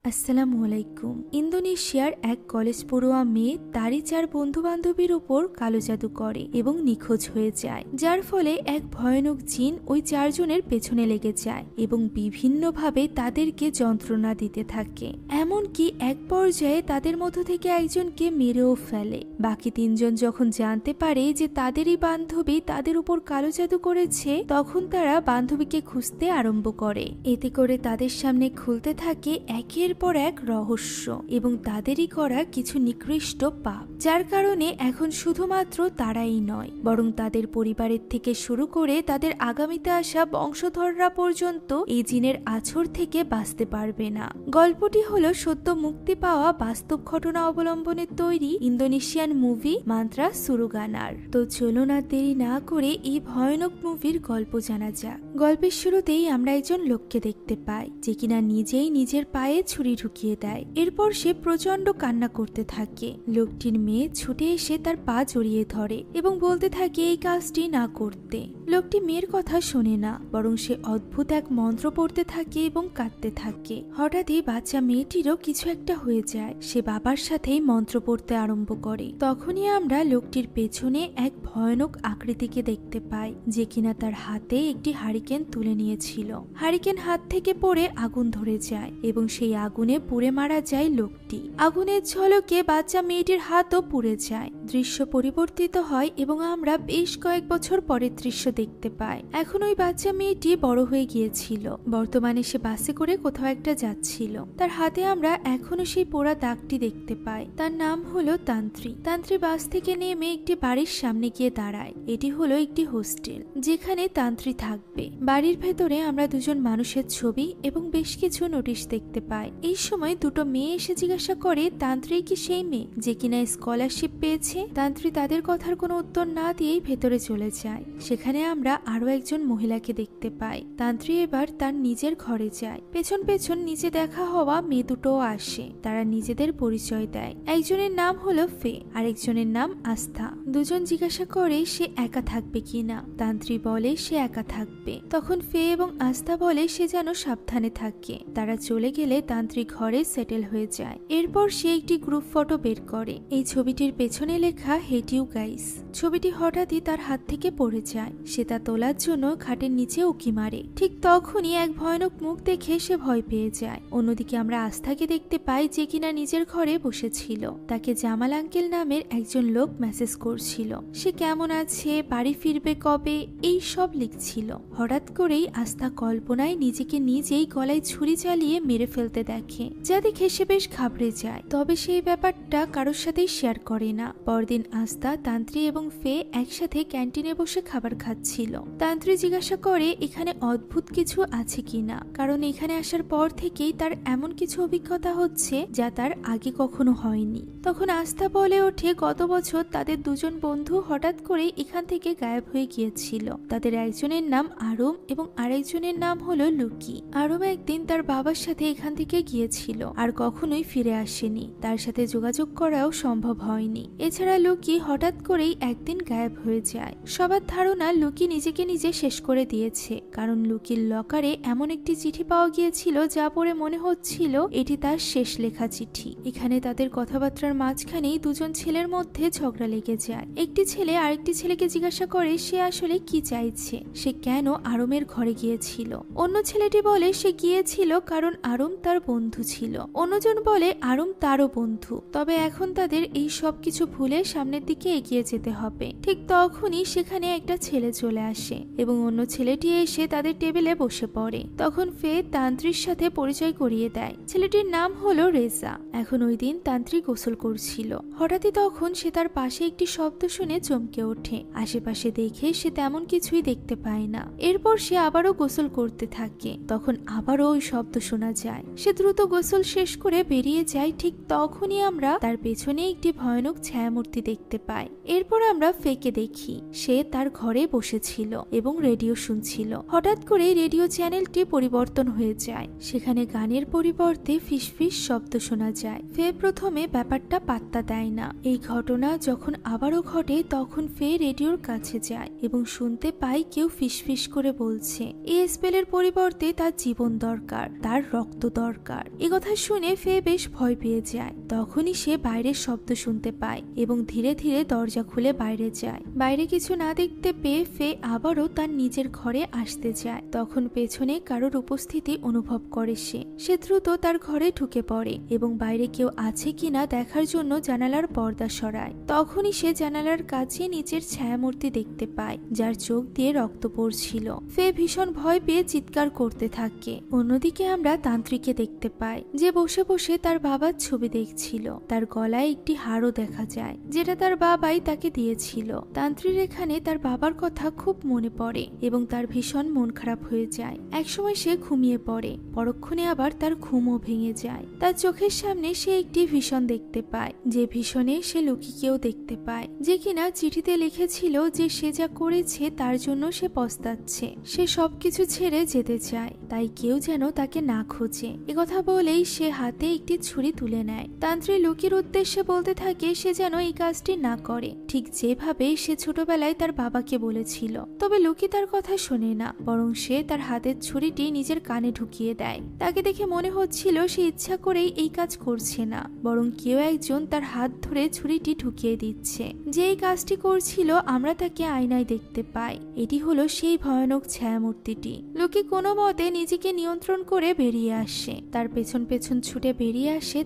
আসসালামু আলাইকুম। ইন্দোনেশিয়ার এক কলেজ পড়ুয়া মেয়ে তারই 4 বন্ধু বান্ধবীর উপর কালো জাদু করে এবং নিখোঁজ হয়ে যায়, যার ফলে এক ভয়ানক জিন ওই 4 জনের পেছনে লেগে যায় এবং বিভিন্নভাবে তাদেরকে যন্ত্রণা দিতে থাকে। এমনকি এক পর্যায়ে তাদের মধ্য থেকে একজনকে মেরেও ফেলে। বাকি 3 জন যখন জানতে পারে যে তাদেরই বান্ধবী তাদের উপর কালো জাদু করেছে, তখন তারা বান্ধবীকে খুঁজতে আরম্ভ করে। এতে করে তাদের সামনে খুলতে থাকে একের পর এক রহস্য এবং তাদেরই করা কিছু নিকৃষ্ট পাপ, যার কারণে এখন শুধুমাত্র তারাই নয়, বরং তাদের পরিবারের থেকে শুরু করে তাদের আগামীতে আসা বংশধররা পর্যন্ত এই জিনের আছড় থেকে বাঁচতে পারবে না। গল্পটি হলো সদ্য মুক্তি পাওয়া বাস্তব ঘটনা অবলম্বনে তৈরি ইন্দোনেশিয়ান মুভি মান্ত্রা সুরুগানার। তো চলুন আর দেরি না করে এই ভয়ানক মুভির গল্প জানা যাক। গল্পের শুরুতেই আমরা একজন লোককে দেখতে পাই যে কিনা নিজেই নিজের পায়ে ছুরি ঢুকিয়ে দেয়। এরপর সে প্রচন্ড কান্না করতে থাকে। লোকটির মেয়ে ছুটে এসে তার পা জড়িয়ে ধরে এবং বলতে থাকে এই কাজটি না করতে। লোকটি মেয়ের কথা শোনে না, বরং সে অদ্ভুত এক মন্ত্র পড়তে থাকে এবং কাঁদতে থাকে। হঠাৎই বাচ্চা মেয়েটিরও কিছু একটা হয়ে যায়। সে বাবার সাথেই মন্ত্র পড়তে আরম্ভ করে। তখনই আমরা লোকটির পেছনে এক ভয়ানক আকৃতিকে দেখতে পাই যে কিনা তার হাতে একটি হারিকেন তুলে নিয়েছিল। হারিকেন হাত থেকে পড়ে আগুন ধরে যায় এবং সেই আগুনে পুড়ে মারা যায় লোকটি। আগুনের ঝলকে বাচ্চা মেয়েটির হাতও পুড়ে যায়। দৃশ্য পরিবর্তিত হয় এবং আমরা বেশ কয়েক বছর পরের দৃশ্য দেখতে পাই। এখন ওই বাচ্চা মেয়েটি বড় হয়ে গিয়েছিল। বর্তমানে সে বাসে করে কোথাও একটা যাচ্ছিল। তার হাতে আমরা এখনো সেই পোড়া দাগটি দেখতে পাই। তার নাম হলো তান্ত্রী। তান্ত্রী বাস থেকে নেমে একটি বাড়ির সামনে গিয়ে দাঁড়ায়। এটি হলো একটি হোস্টেল যেখানে তান্ত্রী থাকবে। বাড়ির ভেতরে আমরা দুজন মানুষের ছবি এবং বেশ কিছু নোটিশ দেখতে পাই। এই সময় দুটো মেয়ে এসে জিজ্ঞাসা করে তান্ত্রী কি সেই মেয়ে যে কিনা স্কলারশিপ পেয়েছে। তান্ত্রী তাদের কথার কোনো উত্তর না দিয়েই ভেতরে চলে যায়। সেখানে আমরা আরো একজন মহিলাকে দেখতে পাই। তান্ত্রী এবার তার নিজের ঘরে যায়। পেছন পেছন নিচে দেখা হওয়া মেয়ে দুটোও আসে। তারা নিজেদের পরিচয় দেয়। একজনের নাম হলো ফে, আরেকজনের নাম আস্থা। দুজন জিজ্ঞাসা করে সে একা থাকবে কিনা। তান্ত্রী বলে সে একা থাকবে। তখন ফে এবং আস্থা বলে সে যেন সাবধানে থাকে। তারা চলে গেলে তান্ত্রী ঘরে সেটেল হয়ে যায়। এরপর সে একটি গ্রুপ ফটো বের করে। এই ছবিটির পেছনে লেখা হেট ইউ গাইস। ছবিটি হঠাৎই তার হাত থেকে পড়ে যায়। সে তা তোলার জন্য খাটের নিচে উকি মারে। ঠিক তখনই এক ভয়ানক মুখ দেখে সে ভয় পেয়ে যায়। অন্যদিকে আমরা আস্থাকে দেখতে পাই যে কিনা নিজের ঘরে বসেছিল। তাকে জামাল আঙ্কেল নামের একজন লোক মেসেজ করছিল। সে কেমন আছে, বাড়ি ফিরবে কবে, এই সব লিখছিল। হঠাৎ করেই আস্থা কল্পনায় নিজেকে নিজেই গলায় ছুরি চালিয়ে মেরে ফেলতে দেখে, যা দেখে সে বেশ ঘাবড়ে যায়। তবে সেই ব্যাপারটা কারোর সাথেই শেয়ার করে না। পরদিন আস্থা, তান্ত্রী এবং ফে একসাথে ক্যান্টিনে বসে খাবার খাচ্ছিল। তান্ত্রী জিজ্ঞাসা করে এখানে অদ্ভুত কিছু আছে কিনা, কারণ এখানে আসার পর থেকেই তার এমন কিছু অভিজ্ঞতা হচ্ছে যা তার আগে কখনো হয়নি। তখন আস্থা বলে ওঠে গত বছর তাদের দুজন বন্ধু হঠাৎ করে এখান থেকে গায়েব হয়ে গিয়েছিল। তাদের একজনের নাম আরম এবং আরেকজনের নাম হলো লুকি। আরম একদিন তার বাবার সাথে এখান থেকে গিয়েছিল আর কখনোই ফিরে আসেনি। তার সাথে যোগাযোগ করাও সম্ভব হয়নি। এছাড়া লুকি হঠাৎ করেই একদিন গায়েব হয়ে যায়। সবার ধারণা লুকি নিজেকে নিজে শেষ করে দিয়েছে, কারণ লুকির লকারে এমন একটি চিঠি পাওয়া গিয়েছিল যা পড়ে মনে হচ্ছিল এটি তার শেষ লেখা চিঠি। এখানে তাদের কথাবার্তার মাঝখানেই দুজন ছেলের মধ্যে ঝগড়া লেগে যায়। একটি ছেলে আরেকটি ছেলেকে জিজ্ঞাসা করে সে আসলে কি চাইছে, সে কেন আরমের ঘরে গিয়েছিল। অন্য ছেলেটি বলে সে গিয়েছিল কারণ আরম তার বন্ধু ছিল। অন্যজন বলে আরম তারও বন্ধু, তবে এখন তাদের এই সব কিছু ভুলে সামনের দিকে এগিয়ে যেতে হবে। ঠিক তখনই সেখানে একটা ছেলে চলে আসে এবং অন্য ছেলেটি এসে তাদের টেবিলে বসে পড়ে। তখন ফে তান্ত্রীর সাথে পরিচয় করিয়ে দেয়। ছেলেটির নাম হলো রেজা। এখন ওই দিন তান্ত্রিক গোসল করছিল। হঠাৎই তখন সে তার পাশে একটি শব্দ শুনে চমকে ওঠে। আশেপাশে দেখে সে তেমন কিছুই দেখতে পায় না। এরপর সে আবারও গোসল করতে থাকে। তখন আবারও ওই শব্দ শোনা যায়। সে দ্রুত গোসল শেষ করে বেরিয়ে যায়। ঠিক তখনই আমরা তার পেছনে একটি ভয়ানক ছায়ামূর্তি দেখতে পাই। এরপর আমরা ফেকে দেখি সে তার ঘরে বসেছিল এবং রেডিও শুনছিল। হঠাৎ করে রেডিও চ্যানেলটি পরিবর্তন হয়ে যায়। সেখানে গানের পরিবর্তে ফিসফিস শব্দ শোনা যায়। ফে প্রথমে ব্যাপারটা পাত্তা দেয় না। এই ঘটনা যখন আবারও ঘটে তখন ফে রেডিওর কাছে যায় এবং শুনতে পায় কেউ ফিসফিস করে করে বলছে এই স্পেলের পরিবর্তে তার জীবন দরকার, তার রক্ত দরকার। এ কথা শুনে ফে বেশ ভয় পেয়ে যায়। তখনই সে বাইরের শব্দ শুনতে পায় এবং ধীরে ধীরে দরজা খুলে বাইরে যায়। বাইরে কিছু না দেখতে পেয়ে ফে আবারও তার নিজের ঘরে আসতে যায়। তখন পেছনে কারোর উপস্থিতি অনুভব করে সে দ্রুত তার ঘরে ঢুকে পড়ে এবং বাইরে কেউ আছে কিনা দেখার জন্য জানালার পর্দা সরায়। তখনই সে জানালার কাছে নিচের ছায়ামূর্তি দেখতে পায়, যার চোখ দিয়ে রক্ত পড়ছিল। ফে ভীষণ ভয় পেয়ে চিৎকার করতে থাকে। অন্যদিকে আমরা তান্ত্রিককে দেখতে পাই, যে বসে বসে তার বাবার ছবি দেখছিল। তার গলায় একটি হারও দেখা যায়, যেটা তার বাবাই তাকে দিয়েছিল। তান্ত্রিক এখানে তার বাবার কথা খুব মনে পড়ে এবং তার ভীষণ মন খারাপ হয়ে যায়। একসময় সে ঘুমিয়ে পড়ে, পরক্ষণে আবার তার ঘুমও ভেঙে যায়। তার চোখের সামনে সে একটি ভীষণ দেখতে পায়, যে ভীষণে সে লুকিকেও দেখতে পায়, যে কিনা চিঠিতে লিখেছিল যে সে যা করেছে তার জন্য সে পস্তাচ্ছে। সে সবকিছু ছেড়ে যেতে চায়, তাই কেউ যেন তাকে না খোঁজে। একথা বলেই সে হাতে একটি ছুরি তুলে নেয়। তান্ত্রিক লুকির উদ্দেশ্যে বলতে থাকে সে যেন এই কাজটি না করে, ঠিক যেভাবে সে ছোটবেলায় তার বাবাকে বলেছিল। তবে লুকি তার কথা শোনে না, বরং সে তার হাতের ছুরিটি নিজের কানে ঢুকিয়ে দেয়। তাকে দেখে মনে হচ্ছিল সে ইচ্ছা করেই এই কাজ করছে না, বরং কেউ একজন তার হাত ধরে ছুরিটি ঢুকিয়ে দিচ্ছে। যে এই কাজটি করছিল আমরা তাকে আয়নায় দেখতে পাই। এটি হলো সেই ভয়ানক ছায়ামূর্তিটি। লুকি কোনো মতে নিজেকে নিয়ন্ত্রণ করে বেরিয়ে আসে। তার পেছন পেছন ছুটে বেরিয়ে আসে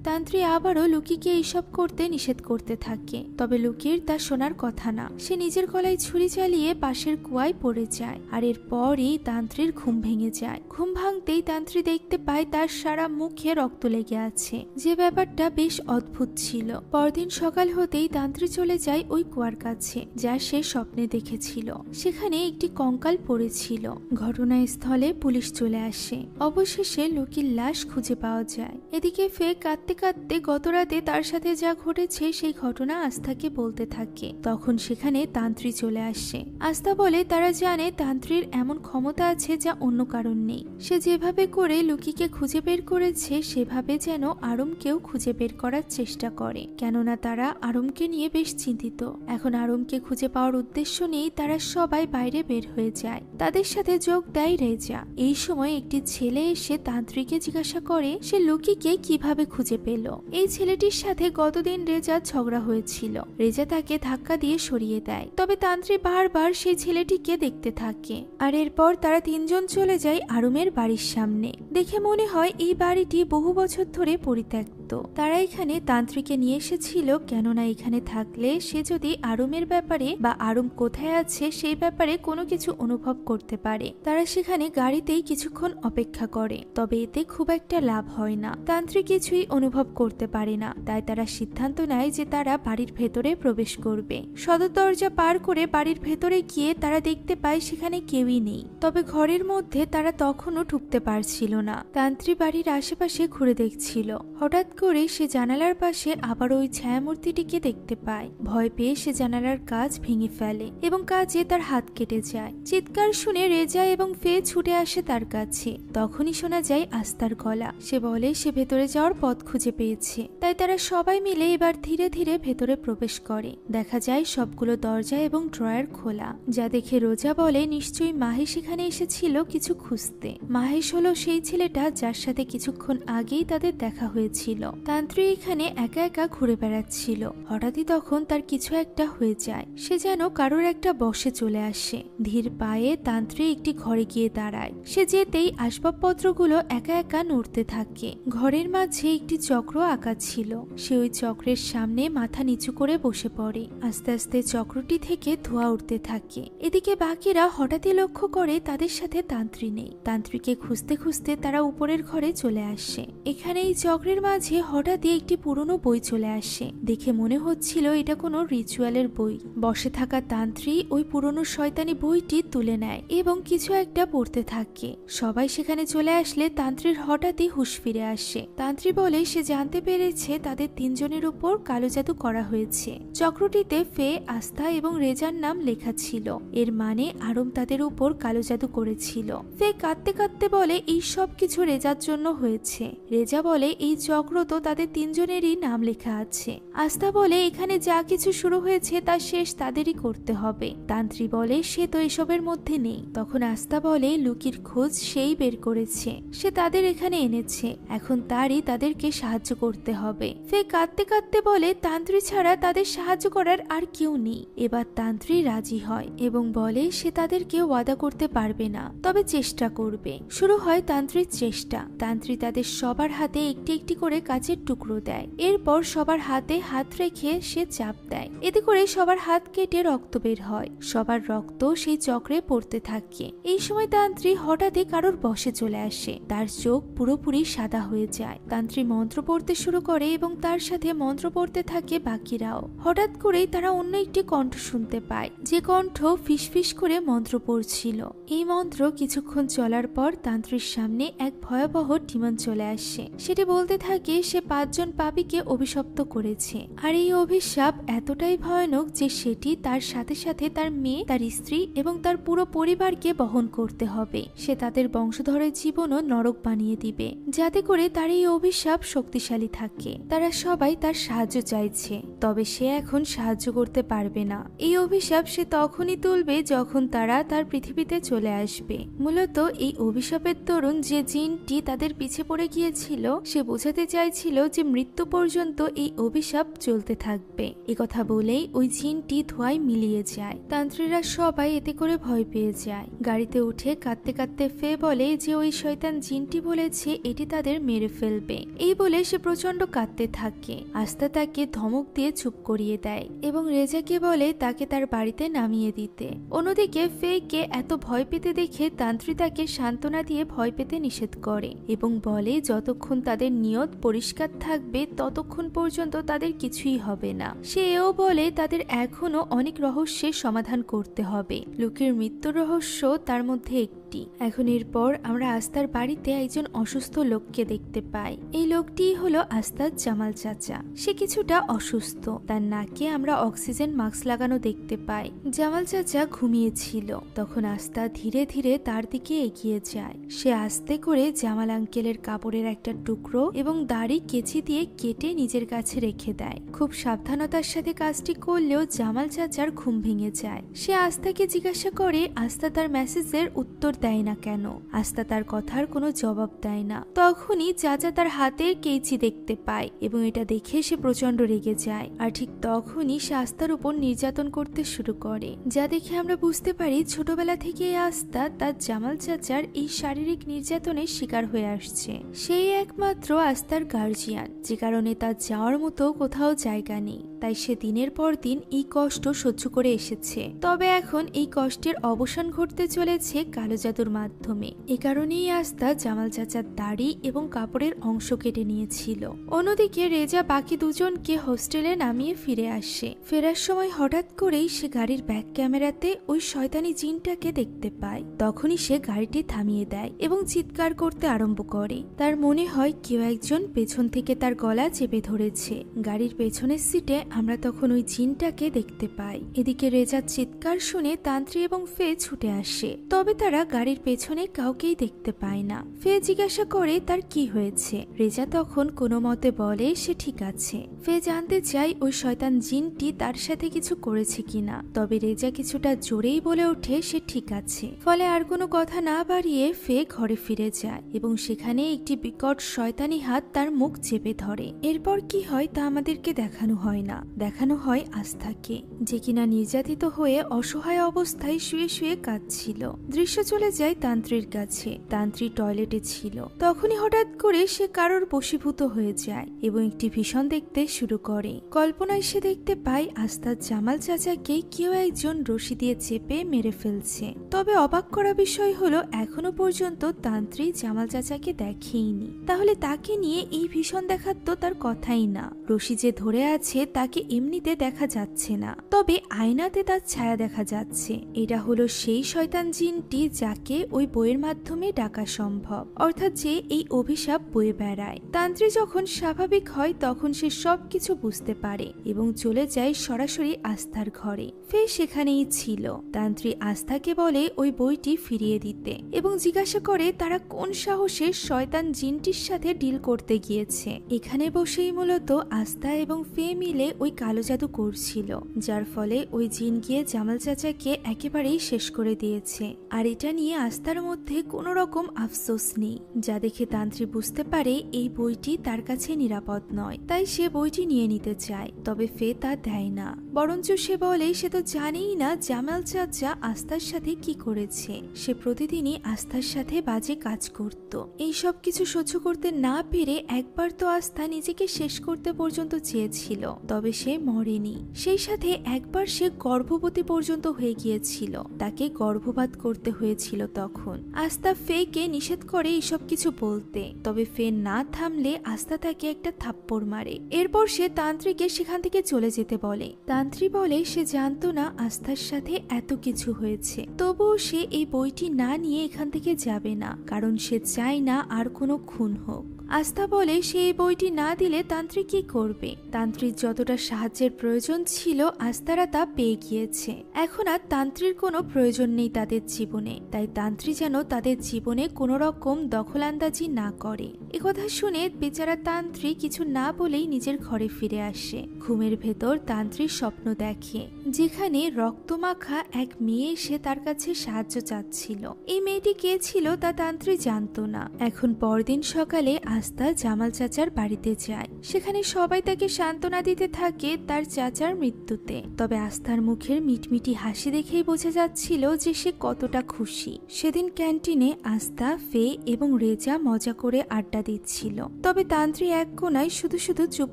তান্ত্রিক আবারও লুকিকে এইসব করতে নিষেধ করতে থাকে। তবে লুকির তা শোনার কথা না। সে নিজের গলায় ছুরি চালিয়ে পাশের কুয়ায় পড়ে যায়। আর এরপরই তান্ত্রির ঘুম ভেঙে যায়। ঘুম ভাঙতেই তান্ত্রিক দেখতে পায় তার সারা মুখে রক্ত লেগে আছে, যে ব্যাপারটা বেশ অদ্ভুত ছিল। পরদিন সকাল হতেই তান্ত্রিক চলে যায় ওই কুয়ার কাছে, যা সে স্বপ্নে দেখেছিল। সেখানে একটি কঙ্কাল পড়েছিল। ঘটনাস্থলে পুলিশ চলে আসে। অবশেষে লুকির লাশ খুঁজে পাওয়া যায়। এদিকে ফে কাঁদতে কাঁদতে গত রাতে তার সাথে যা ঘটেছে সেই ঘটনা আস্থাকে বলতে থাকে। তখন সেখানে তান্ত্রিক চলে আসে। আস্থা বলে তারা জানে তান্ত্রির এমন ক্ষমতা আছে যা অন্য কারণ নেই। সে যেভাবে করে লুকিকে খুঁজে বের করেছে সেভাবে যেন আরমকেও খুঁজে বের করার চেষ্টা করে, কেননা তারা আরমকে নিয়ে বেশ চিন্তিত। এখন আরমকে খুঁজে পাওয়ার উদ্দেশ্য নিয়ে তারা সবাই বাইরে বের হয়ে যায়। তাদের সাথে যোগ দেয় রেজা। এই সময় একটি ছেলে এসে তান্ত্রিককে জিজ্ঞাসা করে সে লুকিকে কিভাবে খুঁজে পেল। এই ছেলেটির সাথে গতদিন রেজা ঝগড়া হয়েছিল। রেজা তাকে ধাক্কা দিয়ে সরিয়ে দেয়। তবে তান্ত্রিক বারবার সেই ছেলেটিকে দেখতে থাকে। আর এরপর তারা তিনজন চলে যায় আরমের বাড়ির সামনে। দেখে মনে হয় এই বাড়িটি বহু বছর ধরে পরিত্যক্ত। তারা এখানে তান্ত্রিককে নিয়ে এসেছিল, কেননা এখানে থাকলে সে যদি আরমের ব্যাপারে বা আরম কোথায় আছে সেই ব্যাপারে কোনো কিছু অনুভব করতে পারে। তারা সেখানে গাড়িতেই কিছুক্ষণ অপেক্ষা করে, তবে এতে খুব একটা লাভ হয় না। তান্ত্রিক কিছুই অনুভব করতে পারে না। তাই তারা সিদ্ধান্ত নেয় যে তারা বাড়ির ভেতরে প্রবেশ করবে। সদর দরজা পার করে বাড়ির ভেতরে গিয়ে তারা দেখতে পায় সেখানে কেউই নেই। তবে ঘরের মধ্যে তারা তখনও ঢুকতে পারছিল না। তান্ত্রিক বাড়ির আশেপাশে ঘুরে দেখছিল। হঠাৎ করে সে জানালার পাশে আবার ওই ছায়ামূর্তিটিকে দেখতে পায়। ভয় পেয়ে সে জানালার কাঁচ ভেঙে ফেলে এবং কাঁচে তার হাত কেটে যায়। চিৎকার শুনে রেজা এবং ফে ছুটে আসে তার কাছে। তখনই শোনা যায় আস্থার গলা। সে বলে সে ভেতরে যাওয়ার পথ খুঁজে পেয়েছে। তাই তারা সবাই মিলে এবার ধীরে ধীরে ভেতরে প্রবেশ করে। দেখা যায় সবগুলো দরজা এবং ড্রয়ার খোলা, যা দেখে রোজা বলে নিশ্চয়ই মাহেশ এখানে এসেছিল কিছু খুঁজতে। মাহেশ হলো সেই ছেলেটা যার সাথে কিছুক্ষণ আগেই তাদের দেখা হয়েছিল। তান্ত্রিক এখানে একা একা ঘুরে বেড়াচ্ছিল। হঠাৎই তখন তার কিছু একটা হয়ে যায়। সে যেন কারোর একটা বশে চলে আসে। ধীর পায়ে তান্ত্রিক একটি ঘরে গিয়ে দাঁড়ায়। সে যেতেই আসবাবপত্রগুলো একা একা নড়তে থাকে। ঘরের মাঝে একটি চক্র আঁকা ছিল। সে ওই চক্রের সামনে মাথা নিচু করে বসে পড়ে। আস্তে আস্তে চক্রটি থেকে ধোঁয়া উঠতে থাকে। এদিকে বাকিরা হঠাৎই লক্ষ্য করে তাদের সাথে তান্ত্রিক নেই। তান্ত্রিককে খুঁজতে খুঁজতে তারা উপরের ঘরে চলে আসে। এখানে এই চক্রের মাঝে হঠাৎই একটি পুরনো বই চলে আসে। দেখে মনে হচ্ছিল এটা কোনো রিচুয়ালের বই। বসে থাকা তান্ত্রিক ওই পুরনো শয়তানি বইটি তুলে নেয় এবং কিছু একটা পড়তে থাকে। সবাই সেখানে চলে আসলে তান্ত্রিক হঠাৎই হুঁশ ফিরে আসে। তান্ত্রিক বলে সে জানতে পেরেছে তাদের তিনজনের উপর কালো জাদু করা হয়েছে। চক্রটিতে ফে, আস্থা এবং রেজার নাম লেখা ছিল। এর মানে আরম তাদের উপর কালো জাদু করেছিল। ফে কাঁদতে কাঁদতে বলে এই সব কিছু রেজার জন্য হয়েছে। রেজা বলে এই চক্র অন্তত তাদের তিনজনেরই নাম লেখা আছে। আস্থা বলে এখানে যা কিছু শুরু হয়েছে তার শেষ তাদেরই করতে হবে। তান্ত্রী বলে সে তো এসবের মধ্যে নেই। তখন আস্থা বলে লুকির খোঁজ সেই বের করেছে, সে তাদের এখানে এনেছে, এখন তারই তাদেরকে সাহায্য করতে হবে। ফে কাঁদতে কাঁদতে বলে তান্ত্রী ছাড়া তাদের সাহায্য করার আর কেউ নেই। এবার তান্ত্রী রাজি হয় এবং বলে সে তাদেরকে ওয়াদা করতে পারবে না, তবে চেষ্টা করবে। শুরু হয় তান্ত্রীর চেষ্টা। তান্ত্রী তাদের সবার হাতে একটি একটি করে কাচের টুকরো দেয়। এরপর সবার হাতে হাত রেখে সে চাপ দেয়, এতে করে সবার হাত কেটে রক্ত বের হয়। সবার রক্ত সেই চক্রে পড়তে থাকে। এই সময় তান্ত্রী হঠাৎই কারোর বশে চলে আসে, তার চোখ পুরোপুরি সাদা হয়ে যায়। তান্ত্রী মন্ত্র পড়তে শুরু করে এবং তার সাথে মন্ত্র পড়তে থাকে বাকিরাও। হঠাৎ করেই তারা অন্য একটি কণ্ঠ শুনতে পায়, যে কণ্ঠ ফিসফিস করে মন্ত্র পড়ছিল। এই মন্ত্র কিছুক্ষণ চলার পর তান্ত্রীর সামনে এক ভয়াবহ ডিমন চলে আসে। সেটি বলতে থাকে সে 5 জন পাপীকে অভিশপ্ত করেছে, আর এই অভিশাপ এতটাই ভয়ানক যে সেটি তার সাথে সাথে তার মেয়ে, তার স্ত্রী এবং তার পুরো পরিবারকে বহন করতে হবে। সে তাদের বংশধরের জীবনও নরক বানিয়ে দিবে, যাতে করে তার এই অভিশাপ শক্তিশালী থাকে। তারা সবাই তার সাহায্য চাইছে, তবে সে এখন সাহায্য করতে পারবে না। এই অভিশাপ সে তখনই তুলবে যখন তারা তার পৃথিবীতে চলে আসবে। মূলত এই অভিশাপের দরুন যে জিনটি তাদের পিছে পড়ে গিয়েছিল, সে বোঝাতে চাইছিল যে মৃত্যু পর্যন্ত এই অভিশাপ চলতে থাকবে। একথা বলেই ওই জিনটি ধোঁয়ায় মিলিয়ে যায়। তান্ত্রীরা সবাই এতে করে ভয় পেয়ে যায়। গাড়িতে উঠে কাঁদতে কাঁদতে ফে বলে যে ওই শয়তান জিনটি বলেছে এটি তাদের মেরে ফেলবে। এই বলে সে প্রচন্ড কাঁদতে থাকে। আস্থা তাকে ধমক দিয়ে চুপ করিয়ে দেয় এবং রেজাকে বলে তাকে তার বাড়িতে নামিয়ে দিতে। অন্যদিকে ফেকে এত ভয় পেতে দেখে তান্ত্রী তাকে সান্ত্বনা দিয়ে ভয় পেতে নিষেধ করে এবং বলে যতক্ষণ তাদের নিয়ত পরিষ্কার থাকবে ততক্ষণ পর্যন্ত তাদের কিছুই হবে না। সে এও বলে তাদের এখনো অনেক রহস্যের সমাধান করতে হবে। লুকির মৃত্যুর রহস্য তার মধ্যে একটি। এখন এরপর আমরা আস্থার বাড়িতে একজন অসুস্থ লোককে দেখতে পাই। এই লোকটি হলো আস্থার জামাল চাচা। সে কিছুটা অসুস্থ, তার নাকে আমরা অক্সিজেন মাস্ক লাগানো দেখতে পাই। জামাল চাচা ঘুমিয়েছিল। তখন আস্থা ধীরে ধীরে তার দিকে এগিয়ে যায়। সে আস্তে করে জামাল আঙ্কেলের কাপড়ের একটা টুকরো এবং দাড়ি কেচি দিয়ে কেটে নিজের কাছে রেখে দেয়। খুব সাবধানতার সাথে কাজটি করলেও জামাল চাচার ঘুম ভেঙে যায়। সে আস্থাকে জিজ্ঞাসা করে আস্থা তার মেসেজের উত্তর দেয় না কেন। আস্থা তার কথার কোনো জবাব দেয় না। তখনই চাচা তার হাতের কেচি দেখতে পায় এবং এটা দেখে সে প্রচন্ড রেগে যায়। আর ঠিক তখনই সে আস্থার উপর নির্যাতন করতে শুরু করে, যা দেখে আমরা বুঝতে পারি ছোটবেলা থেকে আস্থা তার জামাল চাচার এই শারীরিক নির্যাতনের শিকার হয়ে আসছে। সেই একমাত্র আস্থার গার্জিয়ান, যে কারণে তার যাওয়ার মতো কোথাও জায়গা নেই। তাই সে দিনের পর দিন এই কষ্ট সহ্য করে এসেছে। তবে এখন এই কষ্টের অবসান ঘটতে চলেছে কালো জাদুর মাধ্যমে। এ কারণেই আস্থা জামাল চাচার দাড়ি এবং কাপড়ের অংশ কেটে নিয়েছিল। অন্যদিকে রেজা বাকি দুজনকে হোস্টেলে নামিয়ে ফিরে আসে। ফেরার সময় হঠাৎ করেই সে গাড়ির ব্যাক ক্যামেরাতে ওই শয়তানি জিনটাকে দেখতে পায়। তখনই সে গাড়িটি থামিয়ে দেয় এবং চিৎকার করতে আরম্ভ করে। তার মনে হয় কেউ একজন পেছন থেকে তার গলা চেপে ধরেছে। গাড়ির পেছনের সিটে আমরা তখন ওই জিনটাকে দেখতে পাই। এদিকে রেজার চিৎকার শুনে তান্ত্রী এবং ফে ছুটে আসে, তবে তারা গাড়ির পেছনে কাউকেই দেখতে পায় না। ফে জিজ্ঞাসা করে তার কি হয়েছে। রেজা তখন কোনো মতে বলে সে ঠিক আছে। ফে জানতে চায় ওই শয়তান জিনটি তার সাথে কিছু করেছে কিনা, তবে রেজা কিছুটা জোরেই বলে ওঠে সে ঠিক আছে। ফলে আর কোনো কথা না বাড়িয়ে ফে ঘরে ফিরে যায় এবং সেখানে একটি বিকট শয়তানি হাত তার মুখ চেপে ধরে। এরপর কি হয় তা আমাদেরকে দেখানো হয় না, দেখানো হয় আস্থাকে, যে কিনা নির্যাতিত হয়ে অসহায় অবস্থায় শুয়ে শুয়ে কাঁদছিল। দৃশ্য চলে যায় তান্ত্রীর কাছে। তান্ত্রী টয়লেটে ছিল। তখনই হঠাৎ করে সে কারোর বশীভূত হয়ে যায় এবং একটি ভীষণ দেখতে শুরু করে। কল্পনায় সে দেখতে পায় আস্থার জামাল চাচাকে কেউ একজন রশি দিয়ে চেপে মেরে ফেলছে। তবে অবাক করা বিষয় হলো এখনো পর্যন্ত তান্ত্রী জামাল চাচাকে দেখেইনি। তাহলে তাকে নিয়ে এই ভীষণ দেখার তো তার কথাই না। রশি যে ধরে আছে তা তাকে এমনিতে দেখা যাচ্ছে না, তবে আয়নাতে তার ছায়া দেখা যাচ্ছে। এটা হলো সেই শয়তান জিনটি যাকে ওই বইয়ের মাধ্যমে ডাকা সম্ভব, অর্থাৎ যে এই অভিশাপ বয়ে বেড়ায়। তান্ত্রী যখন স্বাভাবিক হয় তখন সে সবকিছু বুঝতে পারে এবং চলে যায় সরাসরি আস্থার ঘরে। ফে সেখানেই ছিল। তান্ত্রী আস্থাকে বলে ওই বইটি ফিরিয়ে দিতে এবং জিজ্ঞাসা করে তারা কোন সাহসে শয়তান জিনটির সাথে ডিল করতে গিয়েছে। এখানে বসেই মূলত আস্থা এবং ফে মিলে ওই কালো জাদু করছিল, যার ফলে ওই জিন গিয়ে জামাল চাচাকে একেবারেই শেষ করে দিয়েছে। আর এটা নিয়ে আস্থার মধ্যে কোনো রকম আফসোস নেই, যা দেখে তান্ত্রী বুঝতে পারে এই বইটি তার কাছে নিরাপদ নয়, তাই সে বইটি নিয়ে নিতে চায়। তবে ফে তা দেয় না, বরঞ্চ সে বলে সে তো জানেই না জামাল চাচা আস্থার সাথে কি করেছে। সে প্রতিদিনই আস্থার সাথে বাজে কাজ করত। এই সব কিছু সহ্য করতে না পেরে একবার তো আস্থা নিজেকে শেষ করতে পর্যন্ত চেয়েছিল, তবে সে মরেনি। সেই সাথে একবার সে গর্ভবতী পর্যন্ত হয়ে গিয়েছিল, তাকে গর্ভপাত করতে হয়েছিল। তখন আস্থা ফেকে নিষেধ করে এইসব কিছু বলতে, তবে ফে না থামলে আস্থা তাকে একটা থাপ্পড় মারে। এরপর সে তান্ত্রীকে সেখান থেকে চলে যেতে বলে। তান্ত্রী বলে সে জানতো না আস্থার সাথে এত কিছু হয়েছে, তবুও সে এই বইটি না নিয়ে এখান থেকে যাবে না, কারণ সে চায় না আর কোনো খুন হোক। আস্থা বলে সে এই বইটি না দিলে তান্ত্রী কি করবে। তান্ত্রীর যতটা সাহায্যের প্রয়োজন ছিল আস্থারা তা পেয়ে গিয়েছে। এখন আর তান্ত্রীর কোনো প্রয়োজন নেই তাদের জীবনে, তাই তান্ত্রী যেন তাদের জীবনে কোনো রকম দখলআন্দাজি না করে। একথা শুনে বেচারা তান্ত্রী কিছু না বলেই নিজের ঘরে ফিরে আসে। ঘুমের ভেতর তান্ত্রীর স্বপ্ন দেখে, যেখানে রক্তমাখা এক মেয়ে এসে তার কাছে সাহায্য চাচ্ছিল। এই মেয়েটি কে ছিল তা তান্ত্রী জানতো না। এখন পরদিন সকালে আস্থা জামাল চাচার বাড়িতে যায়। সেখানে সবাই তাকে সান্ত্বনা দিতে থাকে তার চাচার মৃত্যুতে, তবে আস্থার মুখের মিটমিটি হাসি দেখেই বোঝা যাচ্ছিল যে সে কতটা খুশি। সেদিন ক্যান্টিনে আস্থা, ফে এবং রেজা মজা করে আড্ডা দিচ্ছিল, তবে তান্ত্রী এক কোনায় শুধু শুধু চুপ